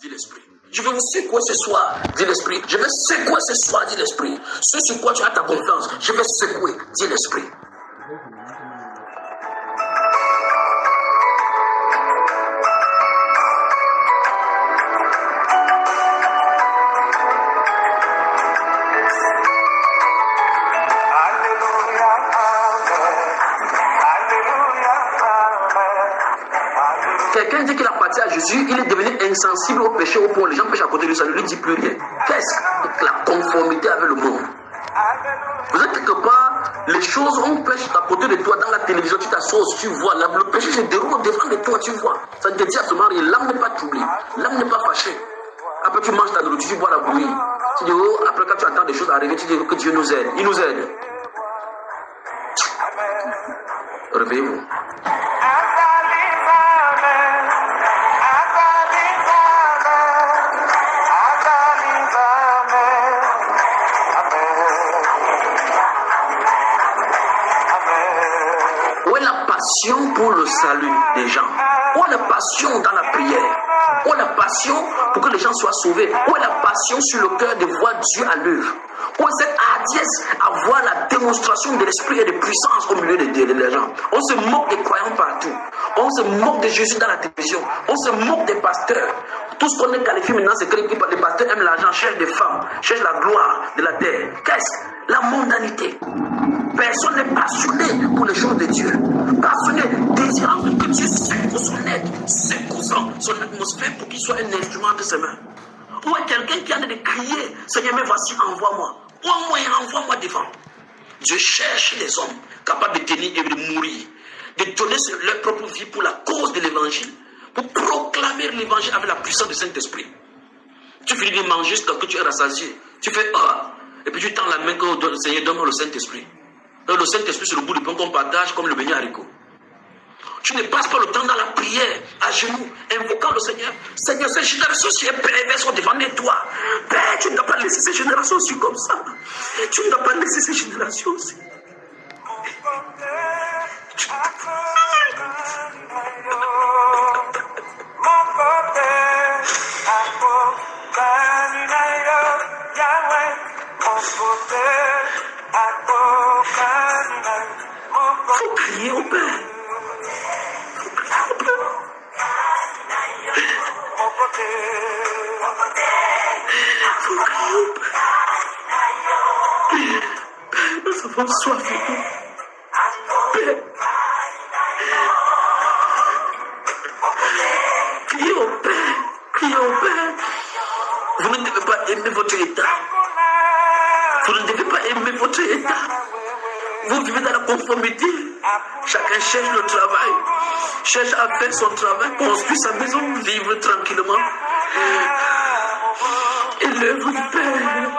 dit l'Esprit. Je vais vous secouer ce soir, dit l'Esprit. Je vais secouer ce soir, dit l'Esprit. Ce sur quoi tu as ta confiance, je vais secouer, dit l'Esprit. Quelqu'un dit qu'il a parti à Jésus, il est devenu insensible au péché, au point les gens pêchent à côté de lui, ça ne lui dit plus rien. Qu'est-ce que la conformité avec le monde? Vous êtes quelque part, les choses, on pêche à côté de toi, dans la télévision, tu t'assois, tu vois, le péché se déroule devant de toi, tu vois. Ça ne te dit absolument rien, l'âme n'est pas troublée, l'âme n'est pas fâchée. Après tu manges ta nourriture, tu bois la bouillie. Tu dis, oh, après quand tu attends des choses arriver, tu dis que Dieu nous aide, il nous aide. Réveillez-vous. Pour le salut des gens. Où est la passion dans la prière? Où est la passion pour que les gens soient sauvés? Où est la passion sur le cœur de voir Dieu à l'œuvre? Où est cette hardiesse à voir la démonstration de l'esprit et de puissance au milieu des gens? On se moque des croyants partout. On se moque de Jésus dans la télévision. On se moque des pasteurs. Tout ce qu'on est qualifié maintenant, c'est que les pasteurs aiment l'argent, cherchent des femmes, cherchent la gloire de la terre. Qu'est-ce? La mondanité. Personne n'est passionné pour les choses de Dieu. Passionné, désirant que Dieu secoue son être, secoue son atmosphère pour qu'il soit un instrument de ses mains. Ou est quelqu'un qui a de crier, Seigneur, mais voici, envoie-moi. Ou un moyen, envoie-moi devant. Dieu cherche les hommes capables de tenir et de mourir, de donner leur propre vie pour la cause de l'évangile, pour proclamer l'évangile avec la puissance du Saint-Esprit. Tu finis de manger jusqu'à ce que tu es rassasié. Tu fais et puis tu tends la main que le Seigneur donne le Saint-Esprit. Le Saint-Esprit, c'est le bout du pain qu'on partage comme le beignet haricot. Tu ne passes pas le temps dans la prière, à genoux, invoquant le Seigneur. Seigneur, cette génération si est perverse au devant de toi. Père, tu ne dois pas laisser cette génération aussi comme ça. Tu ne dois pas laisser cette génération aussi. Faut crier au Père. Faut crier au Père. Père, nous avons soif de vous. Père. Criez au Père. Criez au Père. Vous ne devez pas aimer votre état. Vous ne devez pas aimer votre état. Vous vivez dans la conformité. Chacun cherche le travail. Cherche à faire son travail. Construire sa maison. Vivre tranquillement. Et l'œuvre du Père.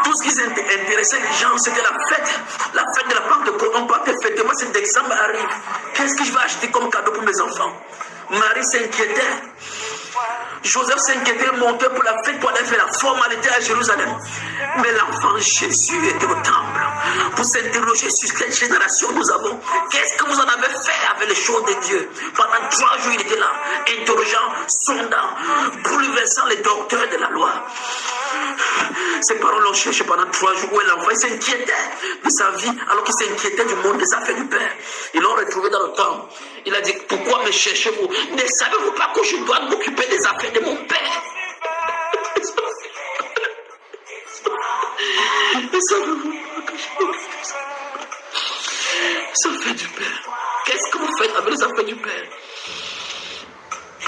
Tout ce qui intéressait les gens, c'était la fête de la Pentecôte. On partait fêter. Moi, c'est décembre arrive. Qu'est-ce que je vais acheter comme cadeau pour mes enfants? Marie s'inquiétait. Joseph s'inquiétait, montait pour la fête pour aller faire la formalité à Jérusalem. Mais l'enfant Jésus était au temple pour s'interroger sur quelle génération nous avons. Qu'est-ce que vous en avez fait avec les choses de Dieu? Pendant 3 jours, il était là, interrogeant, sondant, bouleversant les docteurs de la loi. Ses parents l'ont cherché pendant 3 jours où l'enfant s'inquiétait de sa vie alors qu'il s'inquiétait du monde des affaires du Père. Ils l'ont retrouvé dans le temple. Il a dit, pourquoi me cherchez-vous? Ne savez-vous pas que je dois m'occuper des affaires de mon Père? Ne savez-vous pas que je dois m'occuper des affaires du Père? Qu'est-ce que vous faites avec les affaires du Père?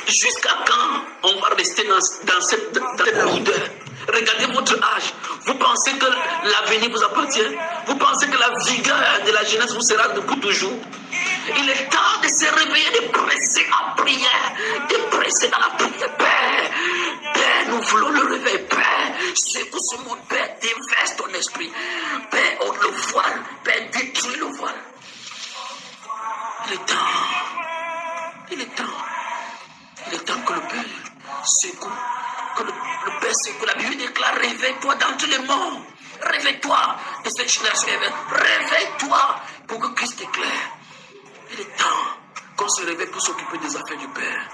Jusqu'à quand on va rester dans cette lourdeur? Regardez votre âge. Vous pensez que l'avenir vous appartient? Vous pensez que la vigueur de la jeunesse vous sera pour toujours? Il est temps de se réveiller, de presser en prière, de presser dans la prière. Père, Père, nous voulons le réveil. Père, secoue ce monde. Père, déverse ton esprit. Père, ôte le voile. Père, détruis le voile. Il est temps. Il est temps. Il est temps que le Père secoue. Que le Père secoue. La Bible déclare, réveille-toi dans tous les morts. Réveille-toi de cette génération. Réveille-toi pour que Christ éclaire. Il est temps qu'on se réveille pour s'occuper des affaires du Père.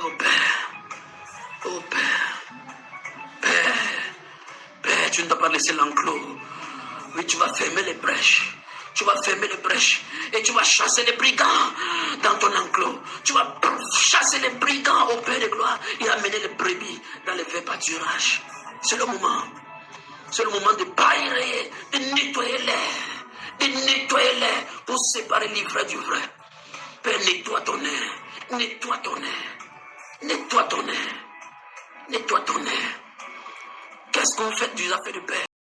Oh Père. Oh Père. Père, tu ne dois pas laisser l'enclos. Oui, tu vas fermer les brèches. Tu vas fermer les brèches et tu vas chasser les brigands dans ton enclos. Tu vas chasser les brigands au Père de gloire et amener les brebis dans les verts pâturages. C'est le moment. C'est le moment de pailler, de nettoyer l'air. De nettoyer l'air pour séparer l'ivraie du vrai. Père, nettoie ton air. Nettoie ton air. Nettoie ton air. Nettoie ton air. Qu'est-ce qu'on fait des affaires du Père?